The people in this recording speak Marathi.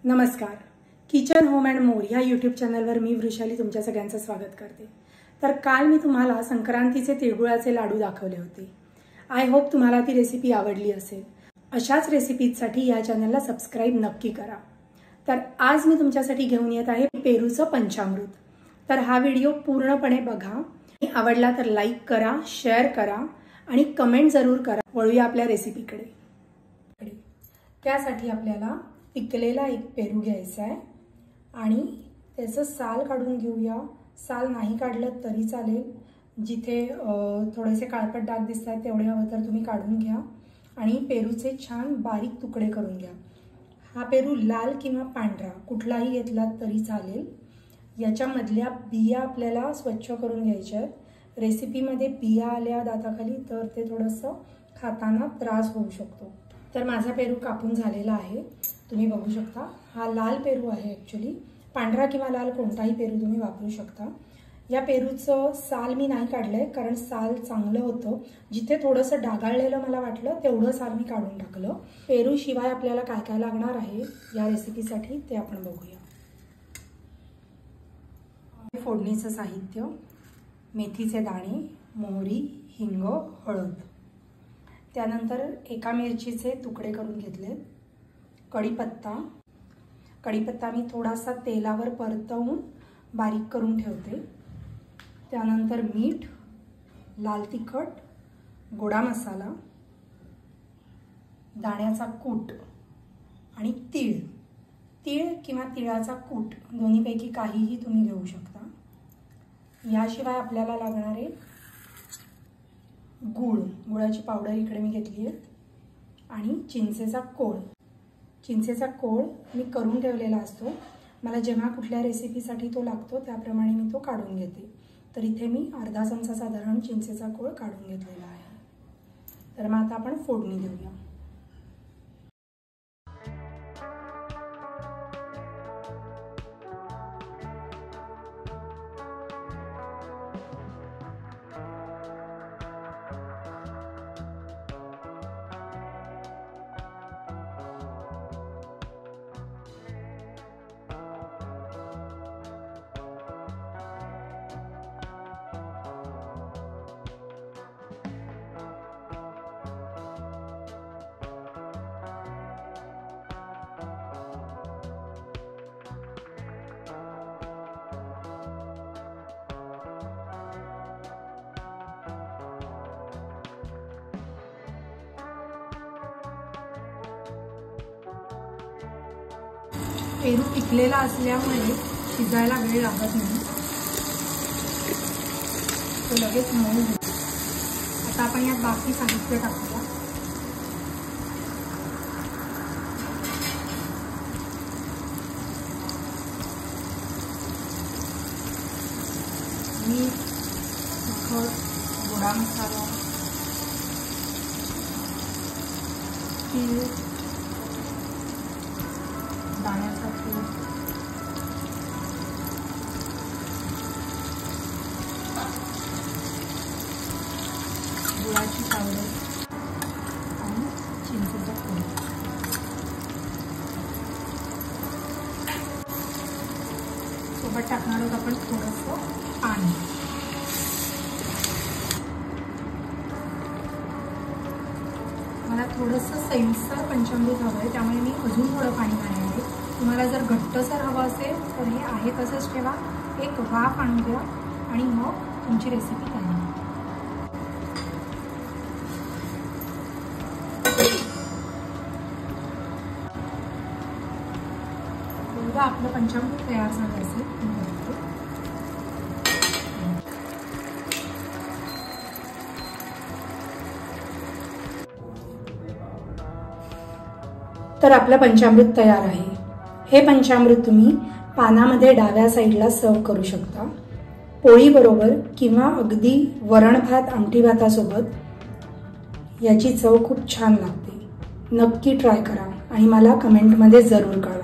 नमस्कार. किचन होम अँड मोर ह्या यूट्यूब चॅनलवर मी वृषाली तुमच्या सगळ्यांचं स्वागत करते. तर काल मी तुम्हाला संक्रांतीचे तिळगुळाचे लाडू दाखवले होते. आय होप तुम्हाला ती रेसिपी आवडली असेल. अशाच रेसिपीजसाठी या चॅनलला सबस्क्राईब नक्की करा. तर आज मी तुमच्यासाठी घेऊन येत आहे पेरूचं पंचामृत. तर हा व्हिडिओ पूर्णपणे बघा. आवडला तर लाईक करा, शेअर करा आणि कमेंट जरूर करा. वळूया आपल्या रेसिपीकडे. त्यासाठी आपल्याला पिकलेला एक पेरू घ्यायचा आहे आणि त्याचं साल काढून घेऊया. साल नाही काढलं तरी चालेल. जिथे थोडेसे काळपट डाग दिसतात तेवढे हवं तर तुम्ही काढून घ्या आणि पेरूचे छान बारीक तुकडे करून घ्या. हा पेरू लाल किंवा पांढरा कुठलाही घेतला तरी चालेल. याच्यामधल्या बिया आपल्याला स्वच्छ करून घ्यायच्या आहेत. रेसिपीमध्ये बिया आल्या दाताखाली तर ते थोडंसं खाताना त्रास होऊ शकतो. तर माझा पेरू कापून झालेला आहे. तुम्ही बघू शकता. हा लाल पेरू आहे. ॲक्च्युली पांढरा किंवा लाल कोणताही पेरू तुम्ही वापरू शकता. या पेरूचं साल मी नाही काढलंय कारण साल चांगलं होतं. जिथे थोडंसं डागाळलेलं मला वाटलं तेवढं साल मी काढून टाकलं. पेरू शिवाय आपल्याला काय काय लागणार आहे या रेसिपीसाठी ते आपण बघूया. फोडणीचं साहित्य: मेथीचे दाणे, मोहरी, हिंग, हळद. त्यानंतर एका मिरचीचे तुकडे करून घेतले. कढीपत्ता मी थोडासा तेलावर परतवून बारीक करून ठेवते. त्यानंतर मीठ, लाल तिखट, गोडा मसाला, दाण्याचा कूट आणि तीळ किंवा तिळाचा कूट दोन्हीपैकी काहीही तुम्ही घेऊ शकता. याशिवाय आपल्याला लागणारे गुळाची पावडर इकडे मी घेतली आहे आणि चिंचेचा कोळ मी करून ठेवलेला असतो. मला जेव्हा कुठल्या रेसिपीसाठी तो लागतो त्याप्रमाणे मी तो काढून घेते. तर इथे मी अर्धा चमचा साधारण चिंचेचा कोळ काढून घेतलेला आहे. तर मग आता आपण फोडणी देऊया. पेरू पिकलेला असल्यामुळे शिजायला वेळ लागत नाही. तो लगेच मऊ होतो. आता आपण यात बाकी साहित्य टाकूया. मीठ, तिखट, गोडा मसाला, तीळ, दाण्याचा कूट, गुळाची पावडर आणि चिंचेचा कोळ. सोबत टाकणार आहोत आपण थोडंसं पाणी. मला थोडंसं सैलसर पंचामृत हवं आहे त्यामुळे मी अजून थोडं पाणी घालणार आहे. तुम्हाला जर घट्टसर हवं असेल तर हे आहे तसंच ठेवा. एक वाफ आणून द्या आणि मग तुमची रेसिपी तयार. बघा आपलं पंचामृत तयार झालं असेल. तर आपलं पंचामृत तयार आहे. हे पंचामृत तुम्ही पानामध्ये डाव्या साईडला सर्व करू शकता. पोळी बरोबर किंवा अगदी वरण भात, आमटी भातासोबत याची चव खूप छान लागते. नक्की ट्राय करा आणि मला कमेंटमध्ये जरूर कळवा.